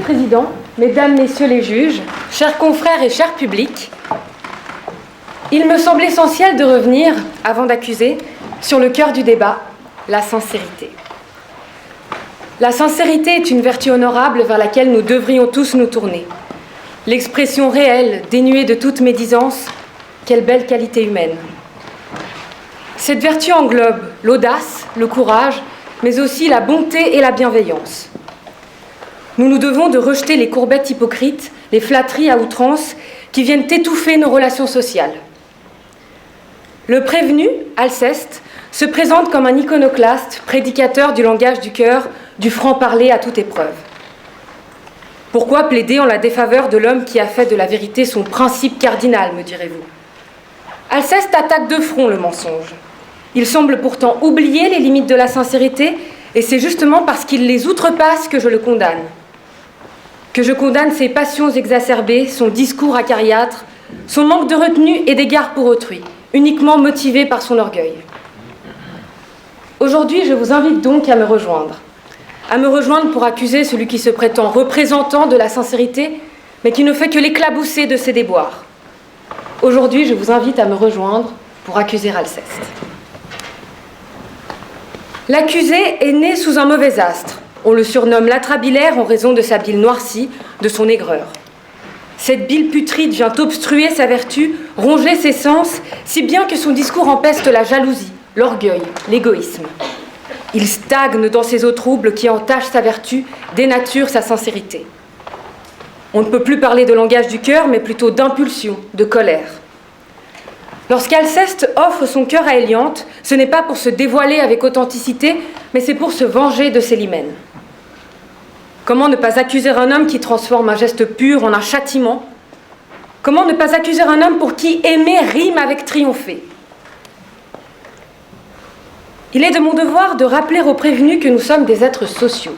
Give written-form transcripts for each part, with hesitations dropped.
Président, Mesdames, Messieurs les juges, chers confrères et chers publics, il me semble essentiel de revenir, avant d'accuser, sur le cœur du débat, la sincérité. La sincérité est une vertu honorable vers laquelle nous devrions tous nous tourner. L'expression réelle, dénuée de toute médisance, quelle belle qualité humaine. Cette vertu englobe l'audace, le courage, mais aussi la bonté et la bienveillance. Nous nous devons de rejeter les courbettes hypocrites, les flatteries à outrance qui viennent étouffer nos relations sociales. Le prévenu, Alceste, se présente comme un iconoclaste, prédicateur du langage du cœur, du franc-parler à toute épreuve. Pourquoi plaider en la défaveur de l'homme qui a fait de la vérité son principe cardinal, me direz-vous? Alceste attaque de front le mensonge. Il semble pourtant oublier les limites de la sincérité, et c'est justement parce qu'il les outrepasse que je le condamne. Que je condamne ses passions exacerbées, son discours acariâtre, son manque de retenue et d'égard pour autrui, uniquement motivé par son orgueil. Aujourd'hui, je vous invite donc à me rejoindre pour accuser celui qui se prétend représentant de la sincérité, mais qui ne fait que l'éclabousser de ses déboires. Aujourd'hui, je vous invite à me rejoindre pour accuser Alceste. L'accusé est né sous un mauvais astre. On le surnomme l'atrabilaire en raison de sa bile noircie, de son aigreur. Cette bile putride vient obstruer sa vertu, ronger ses sens, si bien que son discours empeste la jalousie, l'orgueil, l'égoïsme. Il stagne dans ces eaux troubles qui entachent sa vertu, dénaturent sa sincérité. On ne peut plus parler de langage du cœur, mais plutôt d'impulsion, de colère. Lorsqu'Alceste offre son cœur à Héliante, ce n'est pas pour se dévoiler avec authenticité, mais c'est pour se venger de Célimène. Comment ne pas accuser un homme qui transforme un geste pur en un châtiment? Comment ne pas accuser un homme pour qui aimer rime avec triompher? Il est de mon devoir de rappeler aux prévenus que nous sommes des êtres sociaux.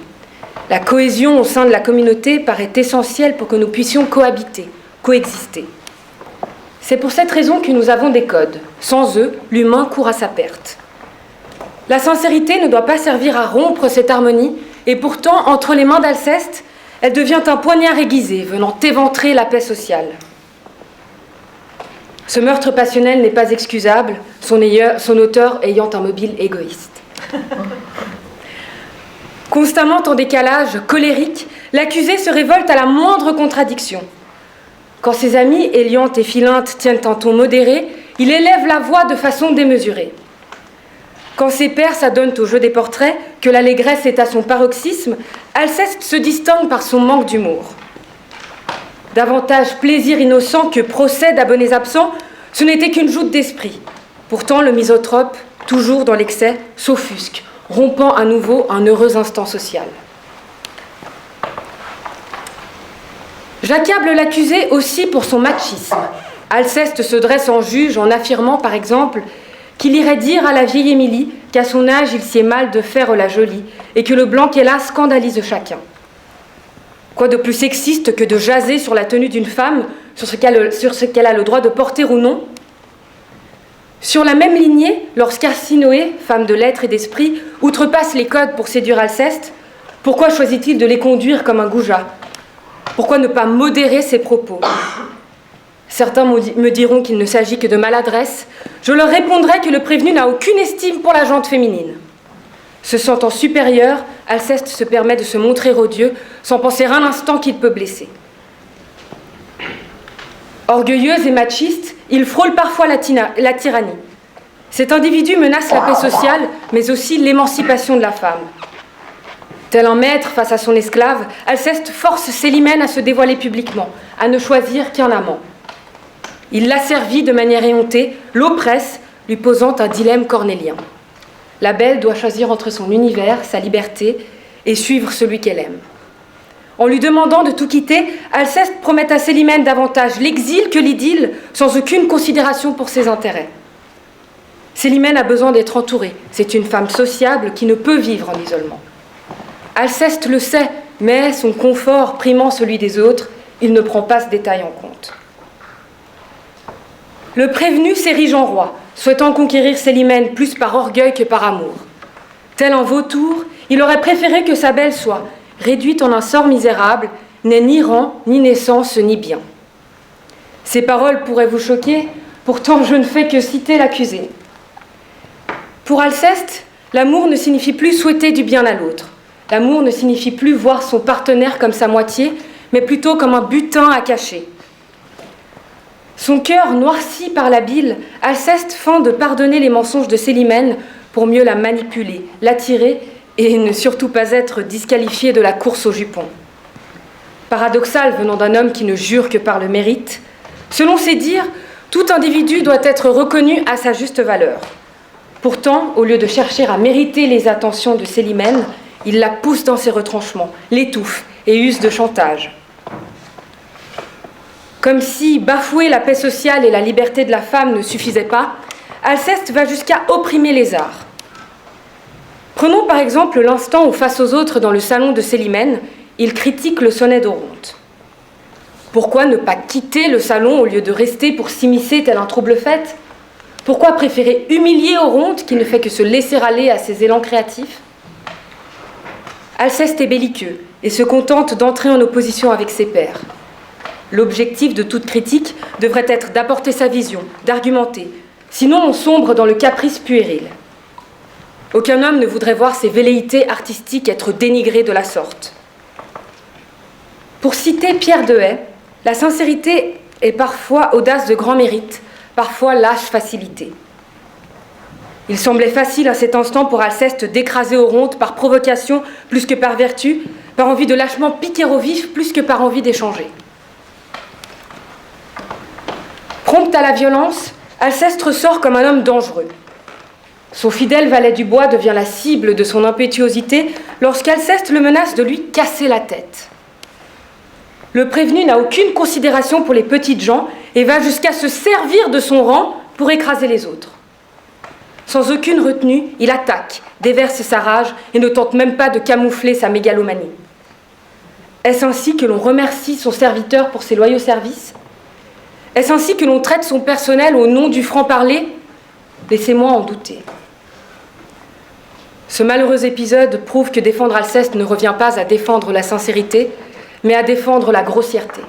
La cohésion au sein de la communauté paraît essentielle pour que nous puissions cohabiter, coexister. C'est pour cette raison que nous avons des codes. Sans eux, l'humain court à sa perte. La sincérité ne doit pas servir à rompre cette harmonie, et pourtant, entre les mains d'Alceste, elle devient un poignard aiguisé, venant éventrer la paix sociale. Ce meurtre passionnel n'est pas excusable, son auteur ayant un mobile égoïste. Constamment en décalage, colérique, l'accusé se révolte à la moindre contradiction. Quand ses amis, Héliante et Philinte, tiennent un ton modéré, il élève la voix de façon démesurée. Quand ses pairs s'adonnent au jeu des portraits, que l'allégresse est à son paroxysme, Alceste se distingue par son manque d'humour. Davantage plaisir innocent que procès d'abonnés absents, ce n'était qu'une joute d'esprit. Pourtant, le misanthrope, toujours dans l'excès, s'offusque, rompant à nouveau un heureux instant social. J'accable l'accusé aussi pour son machisme. Alceste se dresse en juge en affirmant, par exemple, qu'il irait dire à la vieille Émilie qu'à son âge, il sied mal de faire la jolie et que le blanc qu'elle a scandalise chacun. Quoi de plus sexiste que de jaser sur la tenue d'une femme, sur ce qu'elle a le droit de porter ou non? Sur la même lignée, lorsqu'Arsinoé, femme de lettres et d'esprit, outrepasse les codes pour séduire Alceste, pourquoi choisit-il de les conduire comme un goujat? Pourquoi ne pas modérer ses propos? Certains me diront qu'il ne s'agit que de maladresse. Je leur répondrai que le prévenu n'a aucune estime pour la gente féminine. Se sentant supérieur, Alceste se permet de se montrer odieux, sans penser un instant qu'il peut blesser. Orgueilleux et machiste, il frôle parfois la tyrannie. Cet individu menace la paix sociale, mais aussi l'émancipation de la femme. Tel un maître face à son esclave, Alceste force Célimène à se dévoiler publiquement, à ne choisir qu'un amant. Il l'asservit de manière éhontée, l'oppresse, lui posant un dilemme cornélien. La belle doit choisir entre son univers, sa liberté, et suivre celui qu'elle aime. En lui demandant de tout quitter, Alceste promet à Célimène davantage l'exil que l'idylle, sans aucune considération pour ses intérêts. Célimène a besoin d'être entourée. C'est une femme sociable qui ne peut vivre en isolement. Alceste le sait, mais son confort primant celui des autres, il ne prend pas ce détail en compte. Le prévenu s'érige en roi, souhaitant conquérir Célimène plus par orgueil que par amour. Tel un vautour, il aurait préféré que sa belle soit réduite en un sort misérable n'est ni rang, ni naissance, ni bien. Ces paroles pourraient vous choquer, pourtant je ne fais que citer l'accusé. Pour Alceste, l'amour ne signifie plus souhaiter du bien à l'autre. L'amour ne signifie plus voir son partenaire comme sa moitié, mais plutôt comme un butin à cacher. Son cœur noirci par la bile, Alceste feint de pardonner les mensonges de Célimène pour mieux la manipuler, l'attirer et ne surtout pas être disqualifié de la course au jupon. Paradoxal venant d'un homme qui ne jure que par le mérite, selon ses dires, tout individu doit être reconnu à sa juste valeur. Pourtant, au lieu de chercher à mériter les attentions de Célimène, il la pousse dans ses retranchements, l'étouffe et use de chantage. Comme si bafouer la paix sociale et la liberté de la femme ne suffisait pas, Alceste va jusqu'à opprimer les arts. Prenons par exemple l'instant où, face aux autres dans le salon de Célimène, il critique le sonnet d'Oronte. Pourquoi ne pas quitter le salon au lieu de rester pour s'immiscer tel un trouble-fête ? Pourquoi préférer humilier Oronte qui ne fait que se laisser aller à ses élans créatifs ? Alceste est belliqueux et se contente d'entrer en opposition avec ses pairs. L'objectif de toute critique devrait être d'apporter sa vision, d'argumenter, sinon on sombre dans le caprice puéril. Aucun homme ne voudrait voir ses velléités artistiques être dénigrées de la sorte. Pour citer Pierre de Haye, la sincérité est parfois audace de grand mérite, parfois lâche facilité. Il semblait facile à cet instant pour Alceste d'écraser Oronte par provocation plus que par vertu, par envie de lâchement piquer au vif plus que par envie d'échanger. Prompt à la violence, Alceste ressort comme un homme dangereux. Son fidèle valet du bois devient la cible de son impétuosité lorsqu'Alceste le menace de lui casser la tête. Le prévenu n'a aucune considération pour les petites gens et va jusqu'à se servir de son rang pour écraser les autres. Sans aucune retenue, il attaque, déverse sa rage et ne tente même pas de camoufler sa mégalomanie. Est-ce ainsi que l'on remercie son serviteur pour ses loyaux services ? Est-ce ainsi que l'on traite son personnel au nom du franc-parler ? Laissez-moi en douter. Ce malheureux épisode prouve que défendre Alceste ne revient pas à défendre la sincérité, mais à défendre la grossièreté.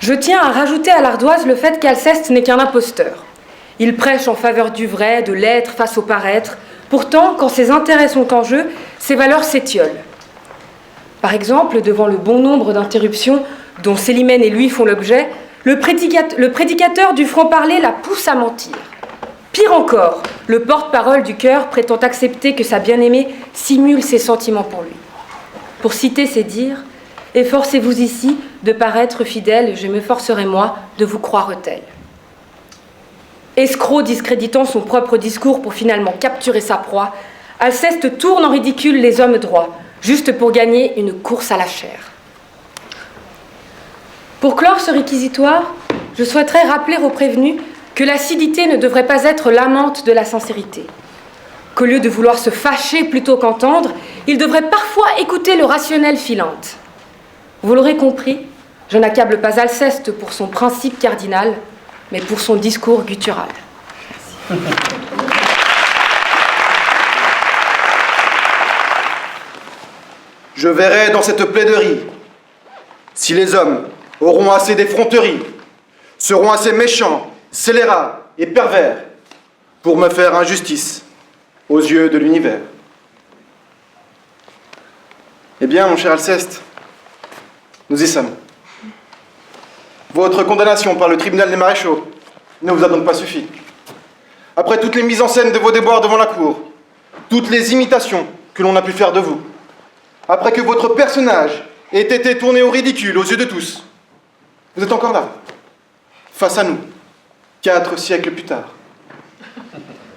Je tiens à rajouter à l'ardoise le fait qu'Alceste n'est qu'un imposteur. Il prêche en faveur du vrai, de l'être face au paraître. Pourtant, quand ses intérêts sont en jeu, ses valeurs s'étiolent. Par exemple, devant le bon nombre d'interruptions dont Célimène et lui font l'objet, le prédicateur du franc-parler la pousse à mentir. Pire encore, le porte-parole du cœur prétend accepter que sa bien-aimée simule ses sentiments pour lui. Pour citer ses dires, « Efforcez-vous ici de paraître fidèle, je m'efforcerai moi de vous croire tel. » Escroc discréditant son propre discours pour finalement capturer sa proie, Alceste tourne en ridicule les hommes droits, juste pour gagner une course à la chair. Pour clore ce réquisitoire, je souhaiterais rappeler aux prévenus que l'acidité ne devrait pas être l'amante de la sincérité. Qu'au lieu de vouloir se fâcher plutôt qu'entendre, il devrait parfois écouter le rationnel filante. Vous l'aurez compris, je n'accable pas Alceste pour son principe cardinal, mais pour son discours guttural. Je verrai dans cette plaidoirie si les hommes auront assez d'effronterie, seront assez méchants, scélérats et pervers pour me faire injustice aux yeux de l'univers. Eh bien, mon cher Alceste, nous y sommes. Votre condamnation par le tribunal des maréchaux ne vous a donc pas suffi. Après toutes les mises en scène de vos déboires devant la cour, toutes les imitations que l'on a pu faire de vous, après que votre personnage ait été tourné au ridicule aux yeux de tous, vous êtes encore là, face à nous, 4 siècles plus tard.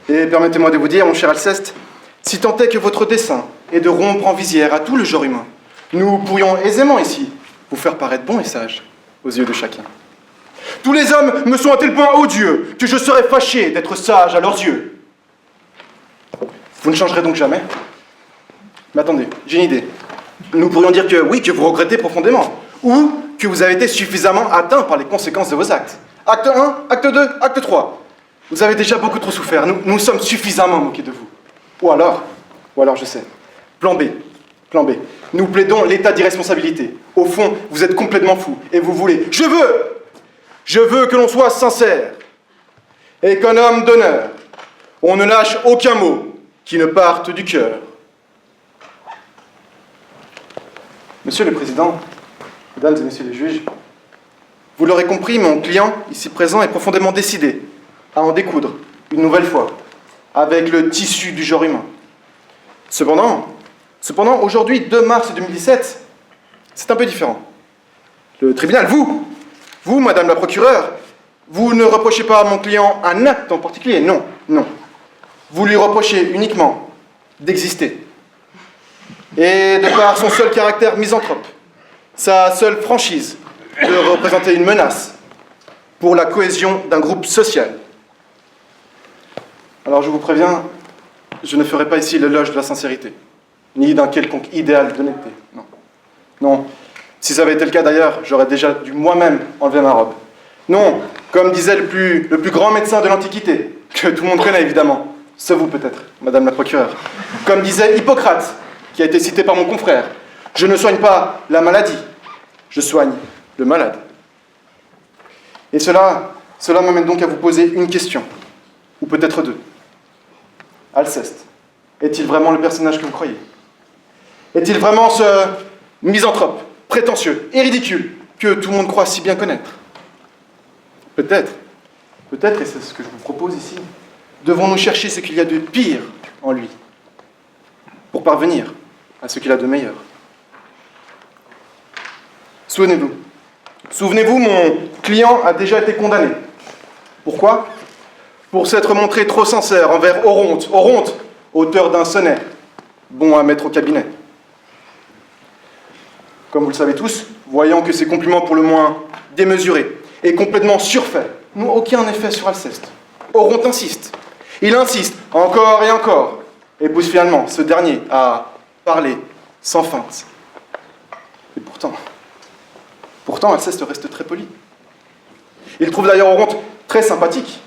Et permettez-moi de vous dire, mon cher Alceste, si tant est que votre dessein est de rompre en visière à tout le genre humain, nous pourrions aisément ici vous faire paraître bons et sages aux yeux de chacun. Tous les hommes me sont à tel point odieux que je serais fâché d'être sage à leurs yeux. Vous ne changerez donc jamais ? Mais attendez, j'ai une idée. Nous pourrions dire que oui, que vous regrettez profondément, ou que vous avez été suffisamment atteint par les conséquences de vos actes. Acte 1, acte 2, acte 3. Vous avez déjà beaucoup trop souffert, nous sommes suffisamment moqués de vous. Ou alors, je sais, plan B. nous plaidons l'état d'irresponsabilité. Au fond, vous êtes complètement fou et vous voulez... Je veux que l'on soit sincère et qu'un homme d'honneur, on ne lâche aucun mot qui ne parte du cœur. Monsieur le Président, Mesdames et Messieurs les juges, vous l'aurez compris, mon client, ici présent, est profondément décidé à en découdre, une nouvelle fois, avec le tissu du genre humain. Cependant, aujourd'hui, 2 mars 2017, c'est un peu différent. Le tribunal, vous, Madame la procureure, vous ne reprochez pas à mon client un acte en particulier, non. Vous lui reprochez uniquement d'exister. Et de par son seul caractère misanthrope, sa seule franchise de représenter une menace pour la cohésion d'un groupe social. Alors je vous préviens, je ne ferai pas ici l'éloge de la sincérité, ni d'un quelconque idéal d'honnêteté, non. Si ça avait été le cas d'ailleurs, j'aurais déjà dû moi-même enlever ma robe. Non, comme disait le plus grand médecin de l'Antiquité, que tout le monde connaît évidemment, sauf vous peut-être, Madame la procureure. Comme disait Hippocrate, qui a été cité par mon confrère, je ne soigne pas la maladie, je soigne le malade. Et cela m'amène donc à vous poser une question, ou peut-être 2. Alceste, est-il vraiment le personnage que vous croyez? Est-il vraiment ce misanthrope, prétentieux et ridicule que tout le monde croit si bien connaître? Peut-être, et c'est ce que je vous propose ici, devons-nous chercher ce qu'il y a de pire en lui, pour parvenir à ce qu'il a de meilleur. Souvenez-vous, mon client a déjà été condamné. Pourquoi? Pour s'être montré trop sincère envers Oronte, auteur d'un sonnet, bon à mettre au cabinet. Comme vous le savez tous, voyant que ces compliments pour le moins démesurés et complètement surfaits n'ont aucun effet sur Alceste, Oronte insiste. Il insiste encore et encore, et pousse finalement ce dernier à parler sans feinte. Et pourtant Alceste reste très poli. Il trouve d'ailleurs Oronte très sympathique,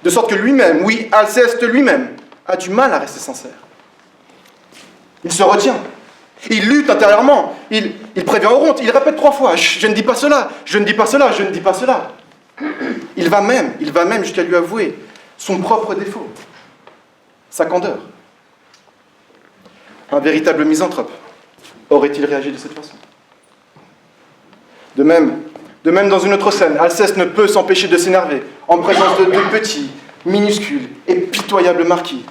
de sorte que lui-même, oui, Alceste lui-même, a du mal à rester sincère. Il se retient, il lutte intérieurement, il prévient Oronte, il répète 3 fois, je ne dis pas cela, je ne dis pas cela, je ne dis pas cela. Il va même jusqu'à lui avouer son propre défaut, sa candeur. Un véritable misanthrope aurait-il réagi de cette façon? De même, dans une autre scène, Alceste ne peut s'empêcher de s'énerver en présence de 2 petits, minuscules et pitoyables marquis,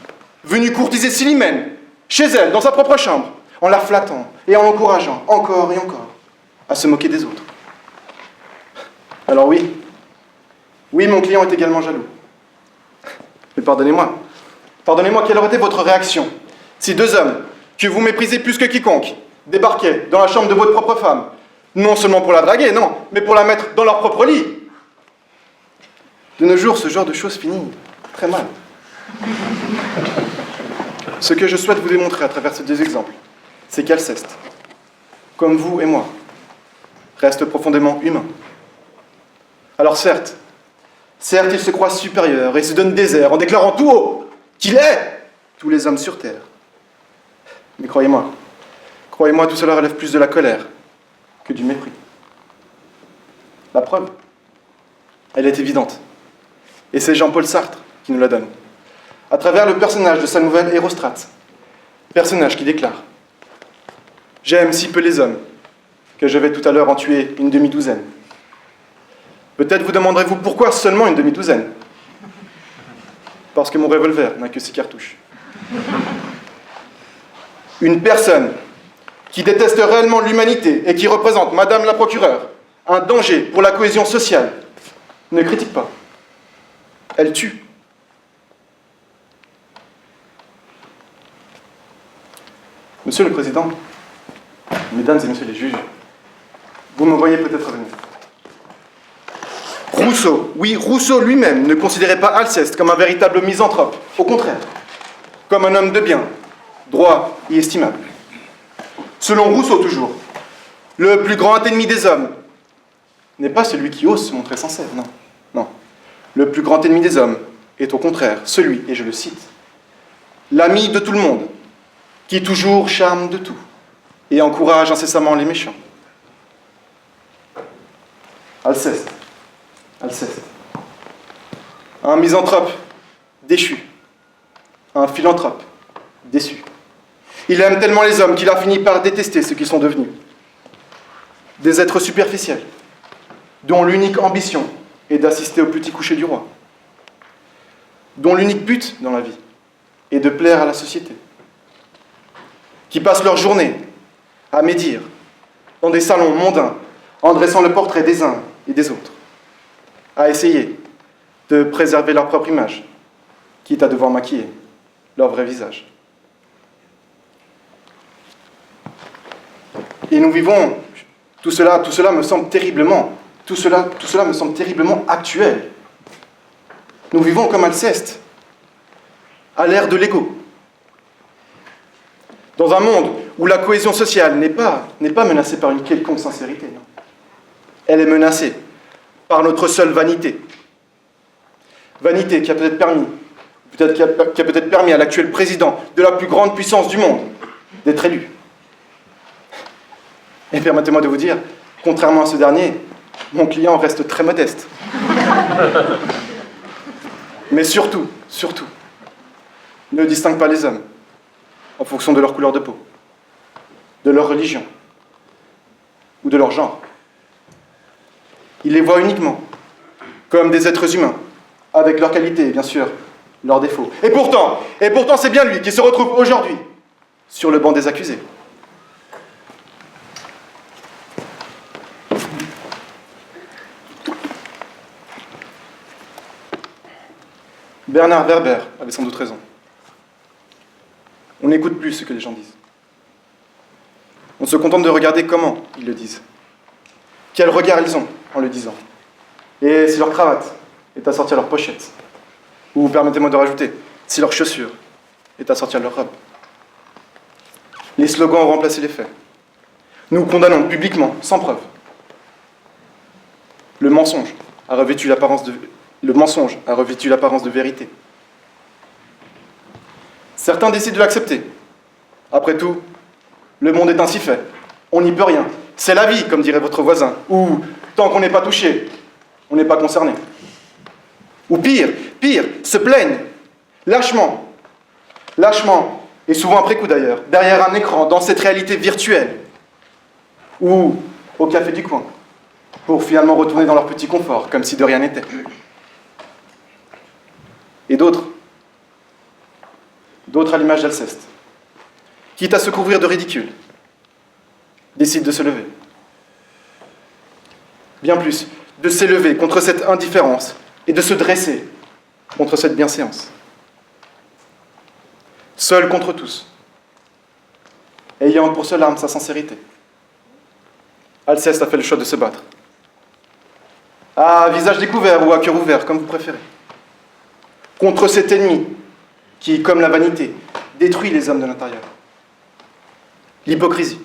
venus courtiser Célimène, chez elle, dans sa propre chambre, en la flattant et en l'encourageant, encore et encore, à se moquer des autres. Alors oui, mon client est également jaloux. Mais pardonnez-moi, quelle aurait été votre réaction si 2 hommes, que vous méprisez plus que quiconque, débarquaient dans la chambre de votre propre femme, non seulement pour la draguer, non, mais pour la mettre dans leur propre lit? De nos jours, ce genre de choses finit très mal. Ce que je souhaite vous démontrer à travers ces 2 exemples, c'est qu'Alceste, comme vous et moi, reste profondément humain. Alors certes, il se croit supérieur et se donne des airs en déclarant tout haut qu'il est tous les hommes sur terre. Mais croyez-moi, tout cela relève plus de la colère que du mépris. La preuve, elle est évidente. Et c'est Jean-Paul Sartre qui nous la donne, à travers le personnage de sa nouvelle Érostrate, personnage qui déclare « J'aime si peu les hommes, que je vais tout à l'heure en tuer une demi-douzaine. » Peut-être vous demanderez-vous pourquoi seulement une demi-douzaine? Parce que mon revolver n'a que 6 cartouches. Une personne qui déteste réellement l'humanité et qui représente, Madame la procureure, un danger pour la cohésion sociale, ne critique pas. Elle tue. Monsieur le Président, Mesdames et Messieurs les juges, vous me voyez peut-être venir. Rousseau lui-même ne considérait pas Alceste comme un véritable misanthrope, au contraire, comme un homme de bien, droit et estimable. Selon Rousseau toujours, le plus grand ennemi des hommes n'est pas celui qui ose se montrer sincère, non. Le plus grand ennemi des hommes est au contraire celui, et je le cite, l'ami de tout le monde, qui toujours charme de tout, et encourage incessamment les méchants. Alceste, un misanthrope déchu, un philanthrope déçu. Il aime tellement les hommes qu'il a fini par détester ce qu'ils sont devenus. Des êtres superficiels, dont l'unique ambition est d'assister au petit coucher du roi, dont l'unique but dans la vie est de plaire à la société, qui passent leur journée à médire dans des salons mondains en dressant le portrait des uns et des autres, à essayer de préserver leur propre image, quitte à devoir maquiller leur vrai visage. Et nous vivons, tout cela me semble terriblement actuel. Nous vivons comme Alceste, à l'ère de l'ego. Dans un monde où la cohésion sociale n'est pas menacée par une quelconque sincérité. Non. Elle est menacée par notre seule vanité. Vanité qui a peut-être permis à l'actuel président de la plus grande puissance du monde d'être élu. Et permettez-moi de vous dire, contrairement à ce dernier, mon client reste très modeste. Mais surtout, ne distingue pas les hommes en fonction de leur couleur de peau, de leur religion ou de leur genre. Il les voit uniquement comme des êtres humains, avec leurs qualités et bien sûr leurs défauts. Et pourtant, c'est bien lui qui se retrouve aujourd'hui sur le banc des accusés. Bernard Werber avait sans doute raison. On n'écoute plus ce que les gens disent. On se contente de regarder comment ils le disent. Quel regard ils ont en le disant. Et si leur cravate est assortie à leur pochette. Ou, permettez-moi de rajouter, si leur chaussure est assortie à leur robe. Les slogans ont remplacé les faits. Nous condamnons publiquement, sans preuve. Le mensonge a revêtu l'apparence de vérité. Certains décident de l'accepter. Après tout, le monde est ainsi fait. On n'y peut rien. C'est la vie, comme dirait votre voisin. Ou, tant qu'on n'est pas touché, on n'est pas concerné. Ou pire, se plaignent, lâchement, et souvent après coup d'ailleurs, derrière un écran, dans cette réalité virtuelle, ou au café du coin, pour finalement retourner dans leur petit confort, comme si de rien n'était. Et d'autres à l'image d'Alceste, quitte à se couvrir de ridicule, décident de se lever. Bien plus, de s'élever contre cette indifférence et de se dresser contre cette bienséance. Seul contre tous, ayant pour seule arme sa sincérité. Alceste a fait le choix de se battre. À visage découvert ou à cœur ouvert, comme vous préférez. Contre cet ennemi qui, comme la vanité, détruit les hommes de l'intérieur. L'hypocrisie.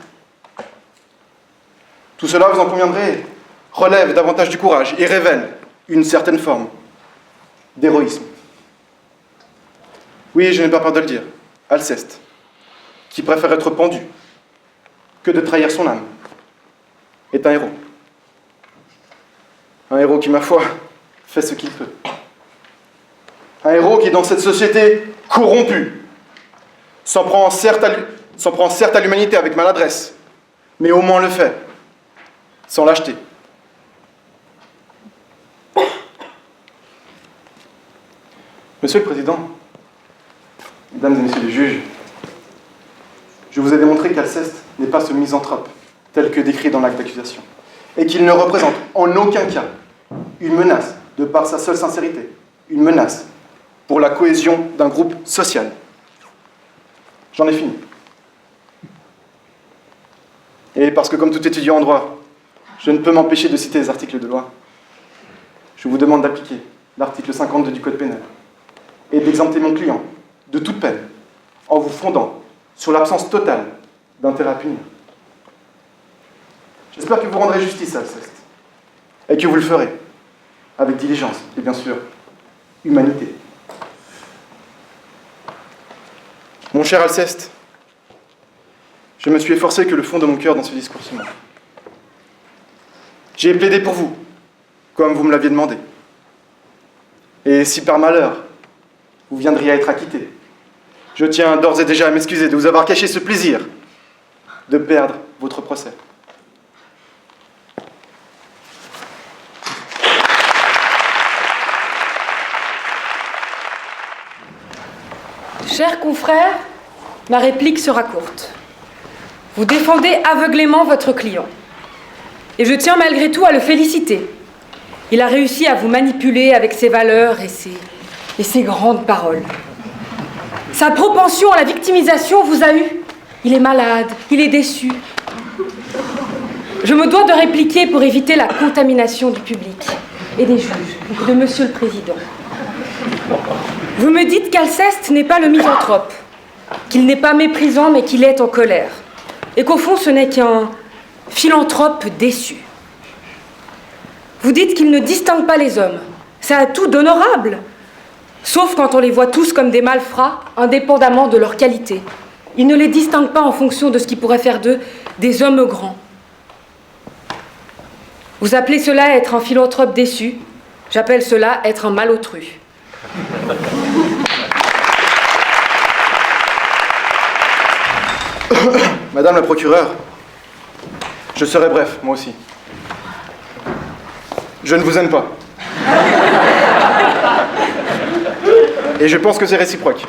Tout cela, vous en conviendrez, relève davantage du courage et révèle une certaine forme d'héroïsme. Oui, je n'ai pas peur de le dire, Alceste, qui préfère être pendu que de trahir son âme, est un héros. Un héros qui, ma foi, fait ce qu'il peut. Un héros qui, dans cette société corrompue, s'en prend certes à l'humanité avec maladresse, mais au moins le fait, sans lâcheté. Monsieur le Président, Mesdames et Messieurs les juges, je vous ai démontré qu'Alceste n'est pas ce misanthrope tel que décrit dans l'acte d'accusation, et qu'il ne représente en aucun cas une menace de par sa seule sincérité, une menace pour la cohésion d'un groupe social. J'en ai fini. Et parce que comme tout étudiant en droit, je ne peux m'empêcher de citer les articles de loi, je vous demande d'appliquer l'article 52 du Code pénal et d'exempter mon client de toute peine en vous fondant sur l'absence totale d'intérêt à punir. J'espère que vous rendrez justice à Alceste et que vous le ferez avec diligence et bien sûr humanité. Mon cher Alceste, je me suis efforcé que le fond de mon cœur dans ce discours ce matin. J'ai plaidé pour vous, comme vous me l'aviez demandé. Et si par malheur, vous viendriez à être acquitté, je tiens d'ores et déjà à m'excuser de vous avoir caché ce plaisir de perdre votre procès. Chers confrères, ma réplique sera courte. Vous défendez aveuglément votre client. Et je tiens malgré tout à le féliciter. Il a réussi à vous manipuler avec ses valeurs et ses grandes paroles. Sa propension à la victimisation vous a eu. Il est malade, il est déçu. Je me dois de répliquer pour éviter la contamination du public et des juges, de Monsieur le Président. Vous me dites qu'Alceste n'est pas le misanthrope, qu'il n'est pas méprisant mais qu'il est en colère, et qu'au fond ce n'est qu'un philanthrope déçu. Vous dites qu'il ne distingue pas les hommes. C'est un tout d'honorable, sauf quand on les voit tous comme des malfrats, indépendamment de leur qualité. Il ne les distingue pas en fonction de ce qui pourrait faire d'eux des hommes grands. Vous appelez cela être un philanthrope déçu, j'appelle cela être un malotru. Madame la procureure, je serai bref, moi aussi. Je ne vous aime pas. Et je pense que c'est réciproque.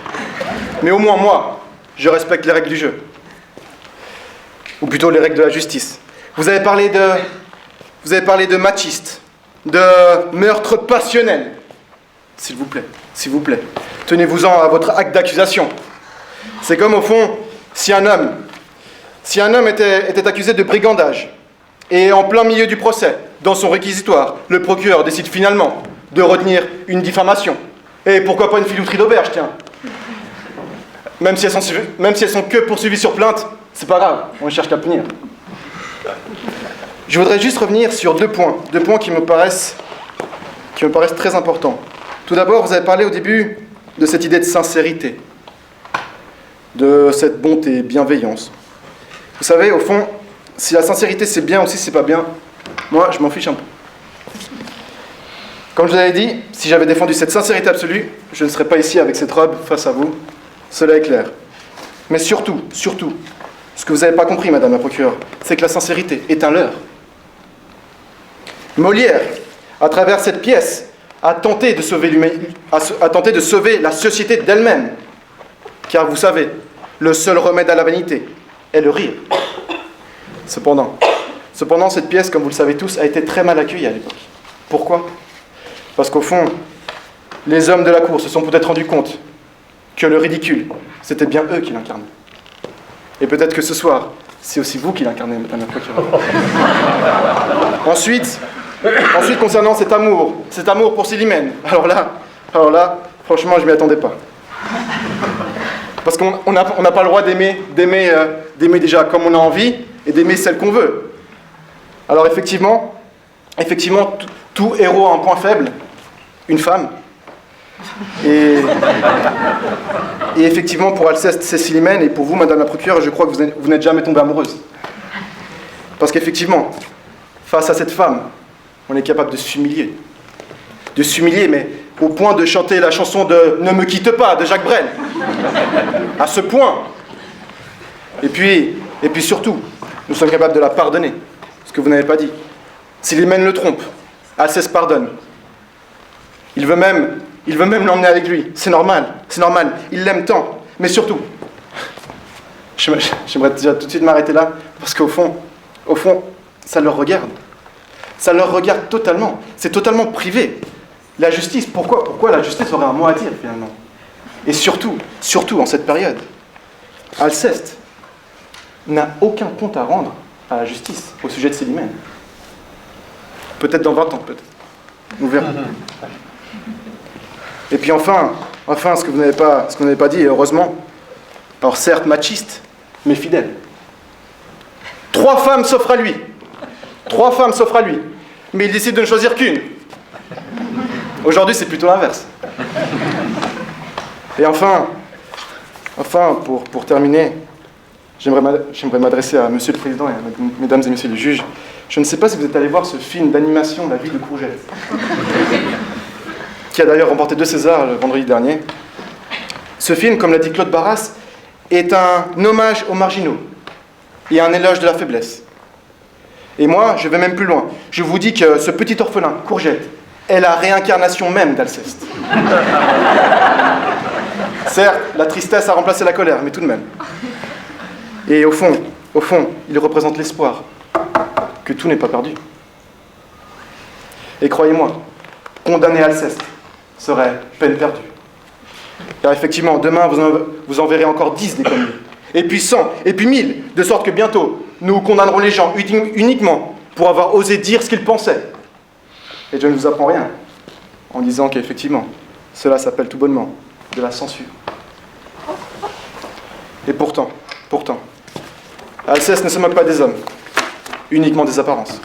Mais au moins moi, je respecte les règles du jeu. Ou plutôt les règles de la justice. Vous avez parlé de machiste, de meurtre passionnel. S'il vous plaît, tenez-vous-en à votre acte d'accusation. C'est comme au fond, si un homme était accusé de brigandage, et en plein milieu du procès, dans son réquisitoire, le procureur décide finalement de retenir une diffamation. Et pourquoi pas une filouterie d'auberge, tiens. Même si elles sont que poursuivies sur plainte, c'est pas grave, on ne cherche qu'à punir. Je voudrais juste revenir sur deux points qui me paraissent très importants. Tout d'abord, vous avez parlé au début de cette idée de sincérité, de cette bonté, bienveillance. Vous savez, au fond, si la sincérité c'est bien ou si c'est pas bien, moi je m'en fiche un peu. Comme je vous avais dit, si j'avais défendu cette sincérité absolue, je ne serais pas ici avec cette robe face à vous, cela est clair. Mais surtout, ce que vous n'avez pas compris, madame la procureure, c'est que la sincérité est un leurre. Molière, à travers cette pièce, a tenté de sauver la société d'elle-même. Car vous savez, le seul remède à la vanité est le rire. Cependant, cette pièce, comme vous le savez tous, a été très mal accueillie à l'époque. Pourquoi ? Parce qu'au fond, les hommes de la cour se sont peut-être rendus compte que le ridicule, c'était bien eux qui l'incarnaient. Et peut-être que ce soir, c'est aussi vous qui l'incarnez, madame la procureure. Ensuite, concernant cet amour pour Célimène, alors là, franchement, je ne m'y attendais pas. Parce qu'on n'a pas le droit d'aimer déjà comme on a envie et d'aimer celle qu'on veut. Alors effectivement, tout héros a un point faible, une femme. Et effectivement, pour Alceste, c'est Célimène, et pour vous, madame la procureure, je crois que vous n'êtes jamais tombée amoureuse. Parce qu'effectivement, face à cette femme, on est capable de s'humilier. De s'humilier, mais au point de chanter la chanson de « Ne me quitte pas » de Jacques Brel. À ce point. Et puis surtout, nous sommes capables de la pardonner. Ce que vous n'avez pas dit. Célimène le trompe. Alceste pardonne. Il veut même l'emmener avec lui. C'est normal. Il l'aime tant. Mais surtout, j'aimerais déjà tout de suite m'arrêter là, parce qu'au fond, ça leur regarde. Ça leur regarde totalement. C'est totalement privé. La justice, pourquoi la justice aurait un mot à dire finalement ? Et surtout, en cette période, Alceste n'a aucun compte à rendre à la justice au sujet de Célimène. Peut-être dans 20 ans, peut-être. Nous verrons. Et puis enfin, ce que vous n'avez pas dit, et heureusement, alors certes machiste, mais fidèle. 3 femmes s'offrent à lui. Mais il décide de ne choisir qu'une. Aujourd'hui, c'est plutôt l'inverse. Et enfin, pour terminer, J'aimerais m'adresser à Monsieur le Président et à Mesdames et Messieurs les juges. Je ne sais pas si vous êtes allés voir ce film d'animation La vie de Courgette, qui a d'ailleurs remporté 2 Césars le vendredi dernier. Ce film, comme l'a dit Claude Barras, est un hommage aux marginaux et un éloge de la faiblesse. Et moi, je vais même plus loin. Je vous dis que ce petit orphelin, Courgette, est la réincarnation même d'Alceste. Certes, la tristesse a remplacé la colère, mais tout de même. Et au fond, il représente l'espoir que tout n'est pas perdu. Et croyez-moi, condamner Alceste serait peine perdue. Car effectivement, demain, vous en verrez encore 10 des comme lui. Et puis 100, et puis 1000, de sorte que bientôt, nous condamnerons les gens uniquement pour avoir osé dire ce qu'ils pensaient. Et je ne vous apprends rien en disant qu'effectivement, cela s'appelle tout bonnement de la censure. Et pourtant, Alceste ne se moque pas des hommes, uniquement des apparences.